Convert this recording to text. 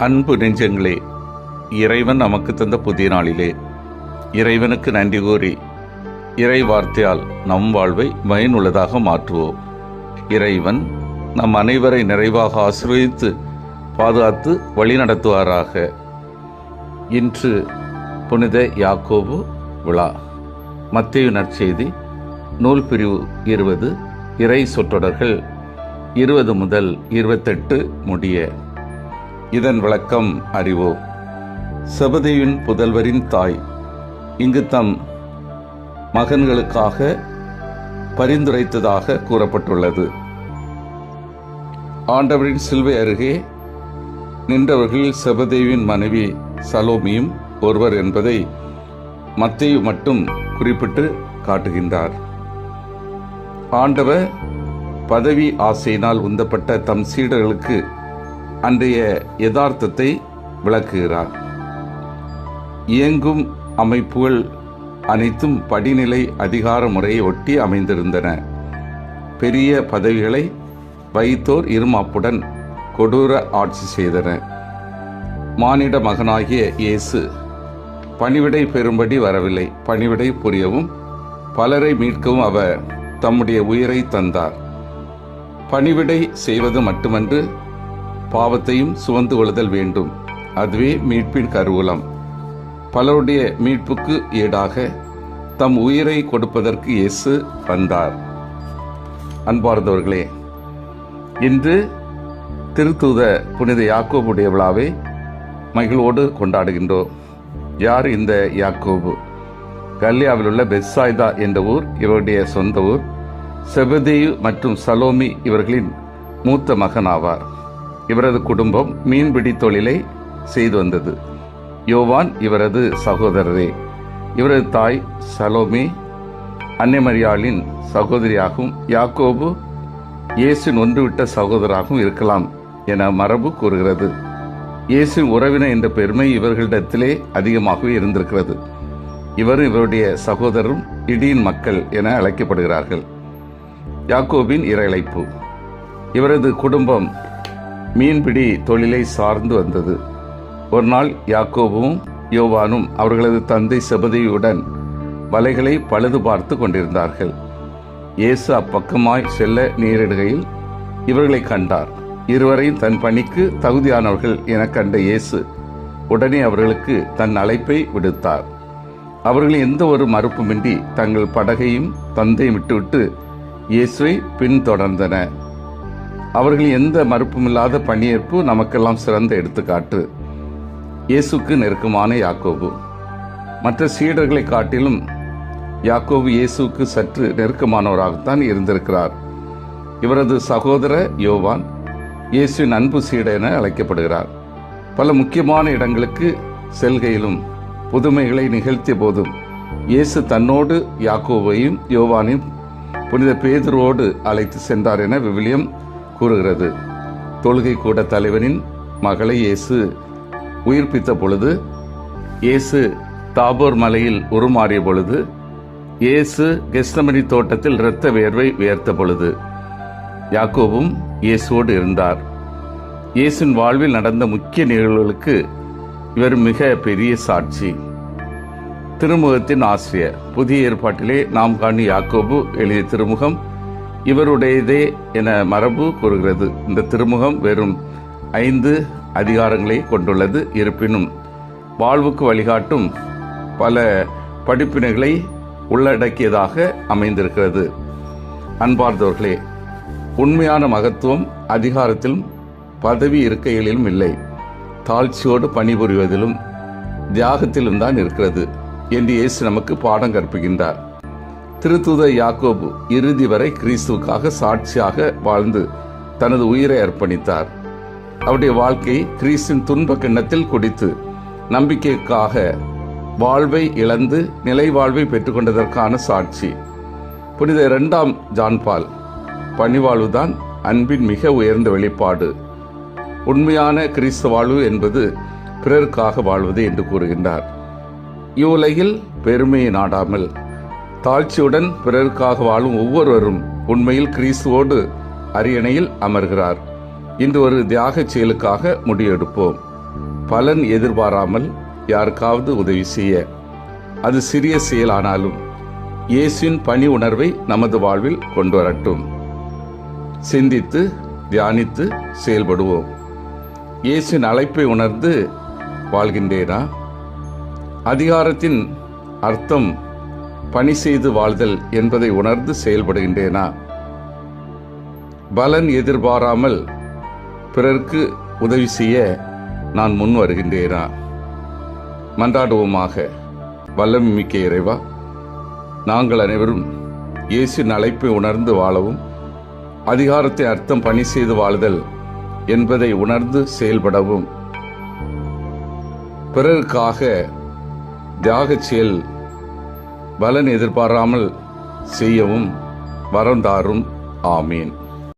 அன்பு நெஞ்சங்களே, இறைவன் நமக்கு தந்த புதிய நாளிலே இறைவனுக்கு நன்றி கூறி இறை வார்த்தையால் நம் வாழ்வை பயனுள்ளதாக மாற்றுவோம். இறைவன் நம் அனைவரை நிறைவாக ஆசீர்வதித்து பாதுகாத்து வழிநடத்துவாராக. இன்று புனித யாக்கோபு விழா. மத்தேயு நற்செய்தி நூல் பிரிவு 20, இறை சொற்றொடர்கள் 20 முதல் 28 முடிய. இதன் விளக்கம் அறிவோம். செபதேயுவின் புதல்வரின் தாய் இங்கு தம் மகன்களுக்காக பரிந்துரைத்ததாக கூறப்பட்டுள்ளது. ஆண்டவரின் சிலுவை அருகே நின்றவர்களில் செபதேயுவின் மனைவி சலோமியும் ஒருவர் என்பதை மத்தேயு மட்டும் குறிப்பிட்டு காட்டுகின்றார். ஆண்டவர் பதவி ஆசையினால் உந்தப்பட்ட தம் சீடர்களுக்கு அன்றைய யதார்த்தத்தை விளக்குகிறார். இயங்கும் அமைப்புகள் அனைத்தும் படிநிலை அதிகார முறையை ஒட்டி அமைந்திருந்தன. பெரிய பதவிகளை வைத்தோர் இருமாப்புடன் கொடூர ஆட்சி செய்தனர். மானிட மகனாகிய இயேசு பணிவிடை பெறும்படி வரவில்லை, பணிவிடை புரியவும் பலரை மீட்கவும் அவர் தம்முடைய உயிரை தந்தார். பணிவிடை செய்வது மட்டுமன்று, பாவத்தையும் சுமந்து கொள்ளுதல் வேண்டும். அதுவே மீட்பின் கருவூலம். பலருடைய மீட்புக்கு ஈடாக தம் உயிரை கொடுப்பதற்கு இயேசு வந்தார். அன்பார்ந்தவர்களே, இன்று திருத்தூத புனித யாக்கோபுடைய விழாவை மகிழ்வோடு கொண்டாடுகின்றோம். யார் இந்த யாக்கோபு? கல்லியாவில் உள்ள பெத்சாய்தா என்ற ஊர் இவருடைய சொந்த ஊர். செபதேயு மற்றும் சலோமி இவர்களின் மூத்த மகன் ஆவார். இவரது குடும்பம் மீன்பிடி தொழிலை செய்து வந்தது. யோவான் இவரது சகோதரரே. இவரது தாய் சலோமி அன்னை மரியாளின் சகோதரியாகவும் யாக்கோபு இயேசுவின் ஒன்றுவிட்ட சகோதராகவும் இருக்கலாம் என மரபு கூறுகிறது. இயேசுவின் உறவினர் என்ற பெருமை இவர்களிடத்திலே அதிகமாகவே இருந்திருக்கிறது. இவரும் இவருடைய சகோதரரும் இடியின் மக்கள் என அழைக்கப்படுகிறார்கள். யாக்கோபின் இறையழைப்பு. இவரது குடும்பம் மீன்பிடி தொழிலை சார்ந்து வந்தது. ஒரு நாள் யாக்கோபும் யோவானும் அவர்களது தந்தை செபதேயுடன் வலைகளை பழுது பார்த்து கொண்டிருந்தார்கள். இயேசு அப்பக்கமாய் செல்ல நேரிடுகையில் இவர்களை கண்டார். இருவரையும் தன் பணிக்கு தகுதியானவர்கள் என கண்ட இயேசு உடனே அவர்களுக்கு தன் அழைப்பை விடுத்தார். அவர்கள் எந்த ஒரு மறுப்புமின்றி தங்கள் படகையும் தந்தையும் விட்டுவிட்டு இயேசுவை பின்தொடர்ந்தனர். அவர்கள் எந்த மறுப்புமில்லாத பணியேற்பு நமக்கெல்லாம் சிறந்த எடுத்துக்காட்டு. இயேசுக்கு நெருக்கமான யாக்கோபு. மற்ற சீடர்களை காட்டிலும் யாக்கோபு இயேசுக்கு சற்று நெருக்கமானவராகத்தான் இருந்திருக்கிறார். இவரது சகோதர யோவான் இயேசுவின் அன்பு சீடர் என அழைக்கப்படுகிறார். பல முக்கியமான இடங்களுக்கு செல்கையிலும் புதுமைகளை நிகழ்த்திய போதும் இயேசு தன்னோடு யாக்கோபையும் யோவானையும் புனித பேதுருவோடு அழைத்து சென்றார் என விவிலியம் கூறுகிறது. தொழுகை கூட தலைவனின் மகளை இயேசு உயிர்ப்பித்த பொழுது, இயேசு தாபோர் மலையில் உருமாறிய பொழுது, இயேசு கெத்செமனி தோட்டத்தில் இரத்த வேர்வை வியர்த்த பொழுது யாக்கோபும் இயேசுவோடு இருந்தார். இயேசுவின் வாழ்வில் நடந்த முக்கிய நிகழ்வுகளுக்கு இவர் மிக பெரிய சாட்சி. திருமுகத்தின் ஆசிரியர். புதிய ஏற்பாட்டிலே நாம் காணும் யாக்கோபு எழுதிய திருமுகம் இவருடையதே என மரபு கூறுகிறது. இந்த திருமுகம் வெறும் 5 அதிகாரங்களை கொண்டுள்ளது. இருப்பினும் வாழ்வுக்கு வழிகாட்டும் பல படிப்பினைகளை உள்ளடக்கியதாக அமைந்திருக்கிறது. அன்பார்ந்தவர்களே, உண்மையான மகத்துவம் அதிகாரத்திலும் பதவி இருக்கைகளிலும் இல்லை, தாழ்ச்சியோடு பணிபுரிவதிலும் தியாகத்திலும் தான் இருக்கிறது என்று இயேசு நமக்கு பாடம் கற்பிக்கின்றார். திருத்தூத யாக்கோபு இறுதி வரை கிறிஸ்துவுக்காக சாட்சியாக வாழ்ந்து தனது உயிரை அர்ப்பணித்தார். அவருடைய வாழ்க்கை கிறிஸ்துவின் துன்ப கிண்ணத்தில் குடித்து நம்பிக்கைக்காக வாழ்வை இழந்து நிலை வாழ்வை பெற்றுக்கொண்டதற்கான சாட்சி. புனித 2ஆம் ஜான் பால் பணிவாழ்வுதான் அன்பின் மிக உயர்ந்த வெளிப்பாடு. உண்மையான கிறிஸ்து வாழ்வு என்பது பிறருக்காக வாழ்வது என்று கூறுகின்றார். இவ்வுலகில் பெருமையை நாடாமல் தாழ்ச்சியுடன் பிறருக்காக வாழும் ஒவ்வொருவரும் உண்மையில் கிறிஸ்துவோடு அரியணையில் அமர்கிறார். இன்று ஒரு தியாக செயலுக்காக முடிவெடுப்போம். பலன் எதிர்பாராமல் யாருக்காவது உதவி செய்ய, அது சிறிய செயலானாலும் இயேசுவின் பணி உணர்வை நமது வாழ்வில் கொண்டு வரட்டும். சிந்தித்து தியானித்து செயல்படுவோம். இயேசுவின் அழைப்பை உணர்ந்து வாழ்கின்றேனா? அதிகாரத்தின் அர்த்தம் பணி செய்து வாழ்தல் என்பதை உணர்ந்து செயல்படுகின்றேனா? பலன் எதிர்பாராமல் பிறருக்கு உதவி செய்ய நான் முன் வருகின்றேனா? மன்றாடுவோமாக. வல்லமை மிக்க இறைவா, நாங்கள் அனைவரும் இயேசுவின் அழைப்பை உணர்ந்து வாழவும், அதிகாரத்தை அர்த்தம் பணி செய்து வாழ்தல் என்பதை உணர்ந்து செயல்படவும், பிறருக்காக தியாகச் செயல் பலன் எதிர்பாராமல் செய்யவும் வரம் தாரும். ஆமீன்.